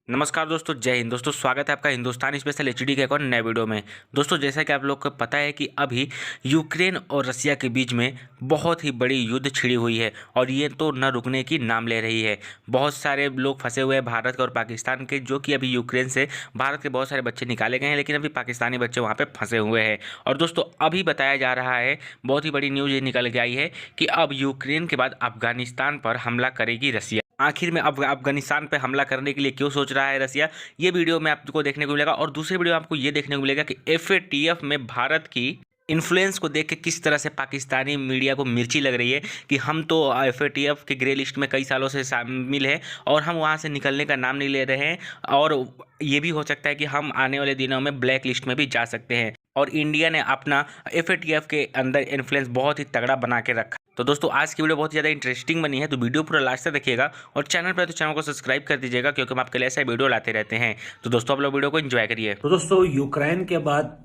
नमस्कार दोस्तों, जय हिंद। दोस्तों स्वागत है आपका हिंदुस्तान स्पेशल एचडी के एक और नए वीडियो में। दोस्तों जैसा कि आप लोग को पता है कि अभी यूक्रेन और रसिया के बीच में बहुत ही बड़ी युद्ध छिड़ी हुई है और ये तो न रुकने की नाम ले रही है। बहुत सारे लोग फंसे हुए हैं भारत के और पाकिस्तान के, जो कि अभी यूक्रेन से भारत के बहुत सारे बच्चे निकाले गए हैं, लेकिन अभी पाकिस्तानी बच्चे वहाँ पर फंसे हुए हैं। और दोस्तों अभी बताया जा रहा है, बहुत ही बड़ी न्यूज़ ये निकल के आई है कि अब यूक्रेन के बाद अफगानिस्तान पर हमला करेगी रसिया। आखिर में अफगानिस्तान पे हमला करने के लिए क्यों सोच रहा है रसिया, ये वीडियो में आपको देखने को मिलेगा। और दूसरी वीडियो में आपको ये देखने को मिलेगा कि एफएटीएफ में भारत की इन्फ्लुएंस को देख के किस तरह से पाकिस्तानी मीडिया को मिर्ची लग रही है कि हम तो एफएटीएफ के ग्रे लिस्ट में कई सालों से शामिल हैं और हम वहाँ से निकलने का नाम नहीं ले रहे हैं, और ये भी हो सकता है कि हम आने वाले दिनों में ब्लैक लिस्ट में भी जा सकते हैं। और इंडिया ने अपना एफएटीएफ के अंदर इन्फ्लुएंस बहुत ही तगड़ा बना के रखा। तो दोस्तों आज की वीडियो बहुत ही ज़्यादा इंटरेस्टिंग बनी है, तो वीडियो पूरा लास्ट तक देखिएगा और चैनल पर तो चैनल को सब्सक्राइब कर दीजिएगा, क्योंकि हम आपके लिए ऐसा वीडियो लाते रहते हैं। तो दोस्तों आप लोग वीडियो को एंजॉय करिए। तो दोस्तों यूक्रेन के बाद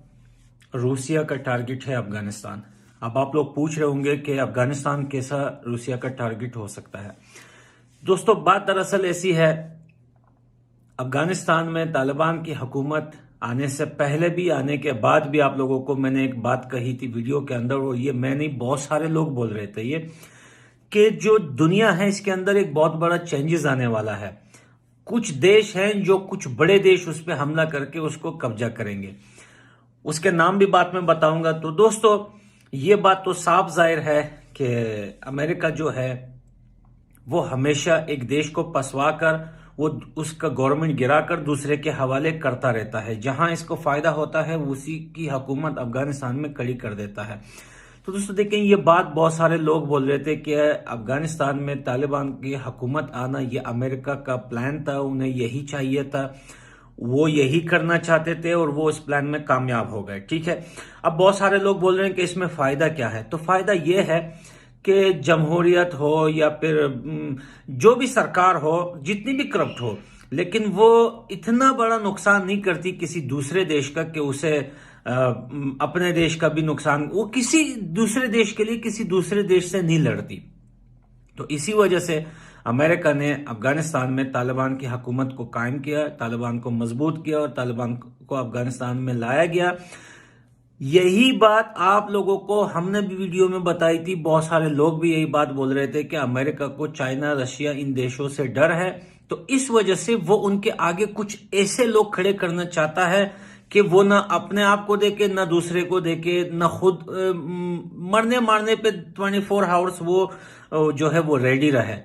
रूसिया का टारगेट है अफगानिस्तान। अब आप लोग पूछ रहे होंगे कि अफगानिस्तान कैसा रूसिया का टारगेट हो सकता है। दोस्तों बात दरअसल ऐसी है, अफगानिस्तान में तालिबान की हुकूमत आने से पहले भी आने के बाद भी आप लोगों को मैंने एक बात कही थी वीडियो के अंदर, और ये मैं नहीं बहुत सारे लोग बोल रहे थे ये कि जो दुनिया है इसके अंदर एक बहुत बड़ा चेंजेस आने वाला है। कुछ देश हैं जो कुछ बड़े देश उस पर हमला करके उसको कब्जा करेंगे, उसके नाम भी बात में बताऊंगा। तो दोस्तों ये बात तो साफ जाहिर है कि अमेरिका जो है वो हमेशा एक देश को पसवा कर वो उसका गवर्नमेंट गिराकर दूसरे के हवाले करता रहता है। जहां इसको फायदा होता है उसी की हुकूमत अफगानिस्तान में कड़ी कर देता है। तो दोस्तों देखें, ये बात बहुत सारे लोग बोल रहे थे कि अफगानिस्तान में तालिबान की हुकूमत आना ये अमेरिका का प्लान था, उन्हें यही चाहिए था, वो यही करना चाहते थे और वो इस प्लान में कामयाब हो गए। ठीक है, अब बहुत सारे लोग बोल रहे हैं कि इसमें फायदा क्या है। तो फायदा ये है कि जमहूरियत हो या फिर जो भी सरकार हो, जितनी भी करप्ट हो, लेकिन वो इतना बड़ा नुकसान नहीं करती किसी दूसरे देश का कि उसे अपने देश का भी नुकसान, वो किसी दूसरे देश के लिए किसी दूसरे देश से नहीं लड़ती। तो इसी वजह से अमेरिका ने अफगानिस्तान में तालिबान की हुकूमत को कायम किया, तालिबान को मजबूत किया और तालिबान को अफगानिस्तान में लाया गया। यही बात आप लोगों को हमने भी वीडियो में बताई थी, बहुत सारे लोग भी यही बात बोल रहे थे कि अमेरिका को चाइना, रशिया, इन देशों से डर है, तो इस वजह से वो उनके आगे कुछ ऐसे लोग खड़े करना चाहता है कि वो ना अपने आप को देके, ना दूसरे को देके, ना खुद मरने मारने पे 24 आवर्स वो जो है वो रेडी रहे।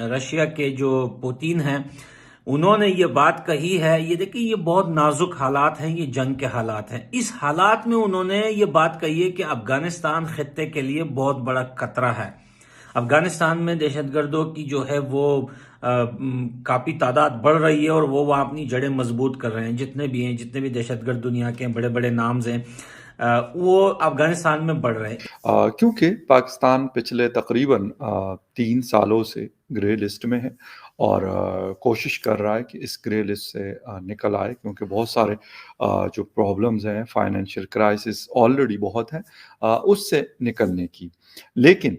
रशिया के जो पुतिन हैं उन्होंने ये बात कही है, ये देखिए ये बहुत नाजुक हालात हैं, ये जंग के हालात हैं। इस हालात में उन्होंने ये बात कही है कि अफगानिस्तान खित्ते के लिए बहुत बड़ा खतरा है। अफगानिस्तान में दहशतगर्दों की जो है वो काफी तादाद बढ़ रही है और वो वहाँ अपनी जड़ें मजबूत कर रहे हैं। जितने भी हैं, जितने भी दहशतगर्द दुनिया के बड़े बड़े नाम्स हैं, वो अफगानिस्तान में बढ़ रहे हैं। क्योंकि पाकिस्तान पिछले तकरीबन 3 सालों से ग्रे लिस्ट में है और कोशिश कर रहा है कि इस ग्रे लिस्ट से निकल आए, क्योंकि बहुत सारे जो प्रॉब्लम्स हैं, फाइनेंशियल क्राइसिस ऑलरेडी बहुत है उससे निकलने की। लेकिन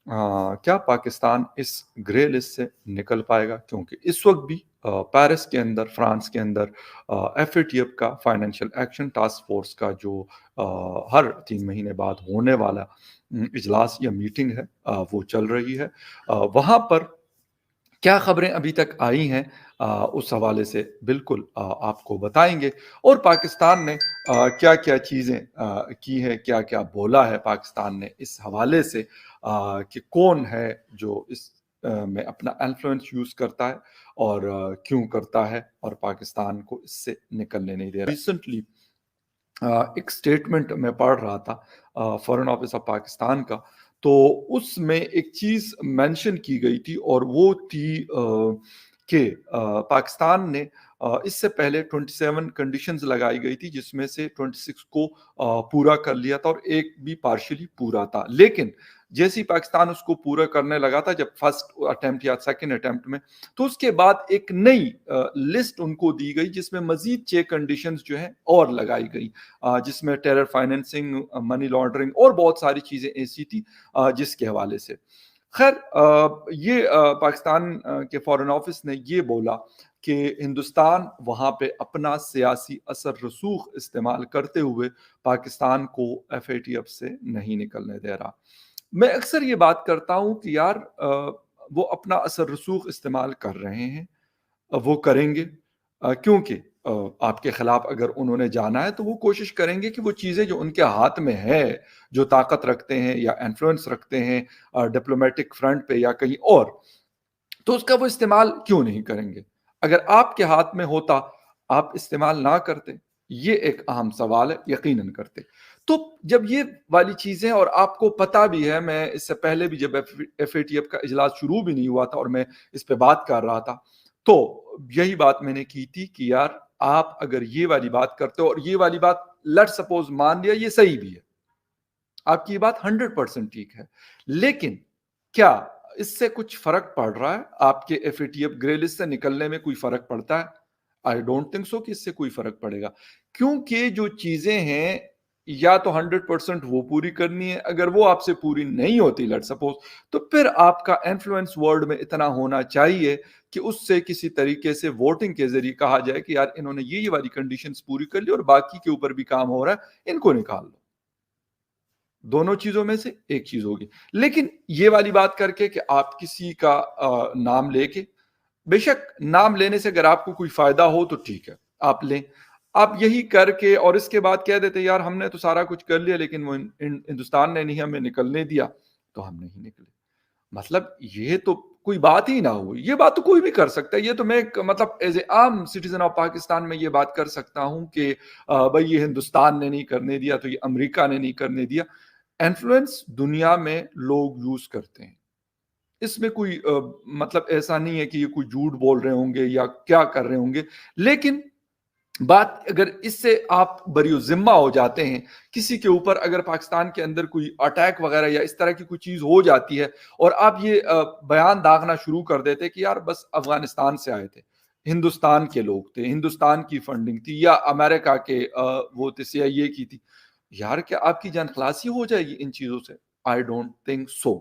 क्या पाकिस्तान इस ग्रे लिस्ट से निकल पाएगा? क्योंकि इस वक्त भी पेरिस के अंदर, फ्रांस के अंदर एफएटीएफ का फाइनेंशियल एक्शन टास्क फोर्स का जो हर 3 महीने बाद होने वाला इजलास या मीटिंग है वो चल रही है। वहाँ पर क्या खबरें अभी तक आई हैं उस हवाले से बिल्कुल आपको बताएंगे। और पाकिस्तान ने क्या क्या चीज़ें की है, क्या क्या बोला है पाकिस्तान ने इस हवाले से कि कौन है जो इस में अपना इन्फ्लुएंस यूज़ करता है और क्यों करता है और पाकिस्तान को इससे निकलने नहीं दे रहा। रिसेंटली एक स्टेटमेंट मैं पढ़ रहा था फॉरेन ऑफिस ऑफ पाकिस्तान का, तो उसमें एक चीज़ मेंशन की गई थी और वो थी कि पाकिस्तान ने इससे पहले 27 कंडीशंस लगाई गई थी, जिसमें से 26 को पूरा कर लिया था और एक भी पार्शियली पूरा था। लेकिन जैसे ही पाकिस्तान उसको पूरा करने लगा था, जब फर्स्ट अटेम्प्ट या सेकंड अटेम्प्ट में, तो उसके बाद एक नई लिस्ट उनको दी गई जिसमें मजीद 6 कंडीशंस जो है और लगाई गई, जिसमें टेरर फाइनेंसिंग, मनी लॉन्ड्रिंग और बहुत सारी चीज़ें ऐसी थी जिसके हवाले से। खैर ये पाकिस्तान के फॉरेन ऑफिस ने ये बोला کہ ہندوستان وہاں پہ اپنا سیاسی اثر رسوخ استعمال کرتے ہوئے پاکستان کو FATF سے نہیں نکلنے دے رہا. میں اکثر یہ بات کرتا ہوں کہ یار وہ اپنا اثر رسوخ استعمال کر رہے ہیں, وہ کریں گے, کیونکہ آپ کے خلاف اگر انہوں نے جانا ہے تو وہ کوشش کریں گے کہ وہ چیزیں جو ان کے ہاتھ میں ہے, جو طاقت رکھتے ہیں یا انفلوئنس رکھتے ہیں ڈپلومیٹک فرنٹ پہ یا کہیں اور, تو اس کا وہ استعمال کیوں نہیں کریں گے؟ اگر آپ کے ہاتھ میں ہوتا آپ استعمال نہ کرتے؟ یہ ایک اہم سوال ہے. یقیناً کرتے. تو جب یہ والی چیزیں, اور آپ کو پتا بھی ہے, میں اس سے پہلے بھی جب FATF کا اجلاس شروع بھی نہیں ہوا تھا اور میں اس پہ بات کر رہا تھا, تو یہی بات میں نے کی تھی کہ یار آپ اگر یہ والی بات کرتے ہو, اور یہ والی بات لیٹ سپوز مان لیا یہ صحیح بھی ہے, آپ کی یہ بات 100% ٹھیک ہے, لیکن کیا اس سے کچھ فرق پڑ رہا ہے؟ آپ کے FATF گرے لسٹ سے نکلنے میں کوئی فرق پڑتا ہے؟ آئی ڈونٹ تھنک سو کہ اس سے کوئی فرق پڑے گا, کیونکہ جو چیزیں ہیں یا تو 100% وہ پوری کرنی ہے. اگر وہ آپ سے پوری نہیں ہوتی لیٹ سپوز, تو پھر آپ کا انفلوئنس ورلڈ میں اتنا ہونا چاہیے کہ اس سے کسی طریقے سے ووٹنگ کے ذریعے کہا جائے کہ یار انہوں نے یہ والی کنڈیشنز پوری کر لی اور باقی کے اوپر بھی کام ہو رہا ہے, ان کو نکال دو. دونوں چیزوں میں سے ایک چیز ہوگی. لیکن یہ والی بات کر کے کہ آپ کسی کا نام لے کے, بے شک نام لینے سے اگر آپ کو کوئی فائدہ ہو تو ٹھیک ہے آپ لیں, آپ یہی کر کے اور اس کے بعد کہہ دیتے یار ہم نے تو سارا کچھ کر لیا لیکن وہ ہندوستان نے نہیں ہمیں نکلنے دیا تو ہم نہیں نکلے. مطلب یہ تو کوئی بات ہی نہ ہوئی. یہ بات تو کوئی بھی کر سکتا ہے. یہ تو میں مطلب ایز اے عام سٹیزن آف پاکستان میں یہ بات کر سکتا ہوں کہ بھائی یہ ہندوستان نے نہیں کرنے دیا تو یہ امریکہ نے نہیں کرنے دیا. انفلوئنس دنیا میں لوگ یوز کرتے ہیں, اس میں کوئی مطلب ایسا نہیں ہے کہ یہ کوئی جھوٹ بول رہے ہوں گے یا کیا کر رہے ہوں گے. لیکن بات اگر اس سے آپ بری ذمہ ہو جاتے ہیں, کسی کے اوپر اگر پاکستان کے اندر کوئی اٹیک وغیرہ یا اس طرح کی کوئی چیز ہو جاتی ہے اور آپ یہ بیان داغنا شروع کر دیتے کہ یار بس افغانستان سے آئے تھے, ہندوستان کے لوگ تھے, ہندوستان کی فنڈنگ تھی, یا امریکہ کے وہ تھے, CIA کی تھی, یار کیا آپ کی جان خلاصی ہو جائے گی ان چیزوں سے؟ آئی ڈونٹ تھنک سو,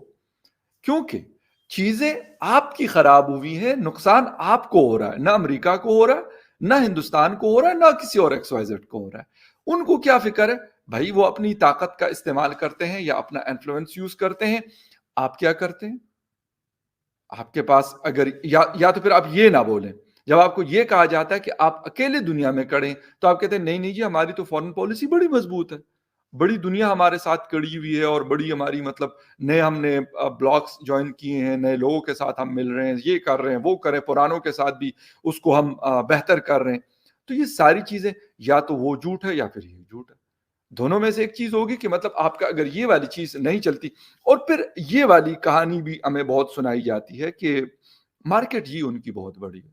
کیونکہ چیزیں آپ کی خراب ہوئی ہیں, نقصان آپ کو ہو رہا ہے, نہ امریکہ کو ہو رہا ہے, نہ ہندوستان کو ہو رہا ہے, نہ کسی اور XYZ کو ہو رہا ہے. ان کو کیا فکر ہے بھائی؟ وہ اپنی طاقت کا استعمال کرتے ہیں یا اپنا انفلوئنس یوز کرتے ہیں. آپ کیا کرتے ہیں؟ آپ کے پاس اگر یا تو پھر آپ یہ نہ بولیں, جب آپ کو یہ کہا جاتا ہے کہ آپ اکیلے دنیا میں کڑیں تو آپ کہتے ہیں نہیں نہیں جی ہماری تو فورن پالیسی بڑی مضبوط ہے, بڑی دنیا ہمارے ساتھ کڑی ہوئی ہے, اور بڑی ہماری مطلب نئے ہم نے بلاکس جوائن کیے ہیں, نئے لوگوں کے ساتھ ہم مل رہے ہیں, یہ کر رہے ہیں, وہ کریں, پرانوں کے ساتھ بھی اس کو ہم بہتر کر رہے ہیں. تو یہ ساری چیزیں یا تو وہ جھوٹ ہے یا پھر یہ جھوٹ ہے. دونوں میں سے ایک چیز ہوگی کہ مطلب آپ کا اگر یہ والی چیز نہیں چلتی. اور پھر یہ والی کہانی بھی ہمیں بہت سنائی جاتی ہے کہ مارکیٹ ہی ان کی بہت بڑی ہے.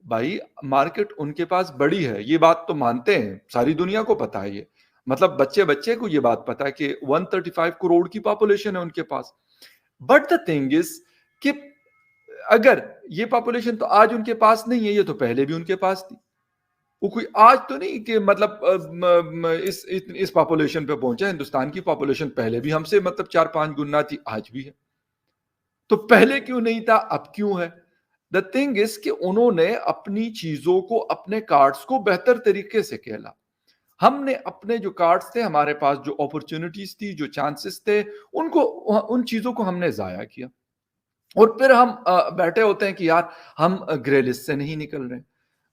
بھائی مارکیٹ ان کے پاس بڑی ہے, یہ بات تو مانتے ہیں, ساری دنیا کو پتا ہے, یہ مطلب بچے کو یہ بات پتا ہے کہ 135 کروڑ کی پاپولیشن ہے ان کے پاس. بٹ دا تھنگ از کہ اگر یہ پاپولیشن تو آج ان کے پاس نہیں ہے, یہ تو پہلے بھی ان کے پاس تھی. وہ کوئی آج تو نہیں کہ مطلب اس پاپولیشن پہ پہنچا. ہندوستان کی پاپولیشن پہلے بھی ہم سے مطلب 4-5 گنا تھی, آج بھی ہے. تو پہلے کیوں نہیں تھا, اب کیوں ہے؟ دا تھنگ از کہ انہوں نے اپنی چیزوں کو, اپنے کارڈز کو بہتر طریقے سے کھیلا. ہم نے اپنے جو کارڈز تھے, ہمارے پاس جو اپرچونٹیز تھی, جو چانسز تھے, ان چیزوں کو ہم نے ضائع کیا. اور پھر ہم بیٹھے ہوتے ہیں کہ یار ہم گرے لسٹ سے نہیں نکل رہے.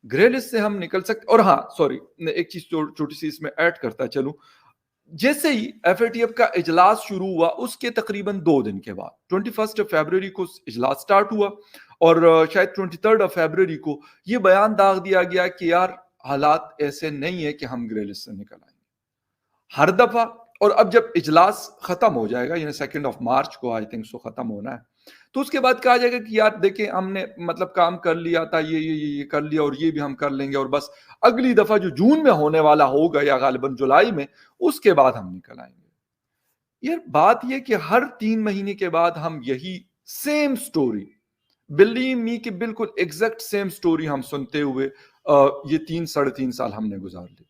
گرے لسٹ سے ہم نکل سکتے. اور ہاں سوری, ایک چیز چھوٹی سی اس میں ایڈ کرتا چلوں. جیسے ہی FATF کا اجلاس شروع ہوا, اس کے تقریباً 2 دن کے بعد 21 فیبروری کو اجلاس سٹارٹ ہوا, اور شاید 23 فیبروری کو یہ بیان داغ دیا گیا کہ یار حالات ایسے نہیں ہے کہ ہم گرے لسٹ سے نکل آئیں گے ہر دفعہ. اور اب جب اجلاس ختم ہو جائے گا, یعنی 2 مارچ کو آئی تھنک سو ختم ہونا ہے, تو اس کے بعد کہا جائے گا کہ یار دیکھیں ہم نے مطلب کام کر لیا تھا, یہ کر لیا, اور یہ بھی ہم کر لیں گے, اور بس اگلی دفعہ جو جون میں ہونے والا ہوگا یا غالباً جولائی میں, اس کے بعد ہم نکل آئیں گے. یہ بات یہ کہ ہر 3 مہینے کے بعد ہم یہی سیم سٹوری, بلیو می کہ بالکل ایگزیکٹ سیم سٹوری ہم سنتے ہوئے یہ 3-3.5 سال ہم نے گزار لی.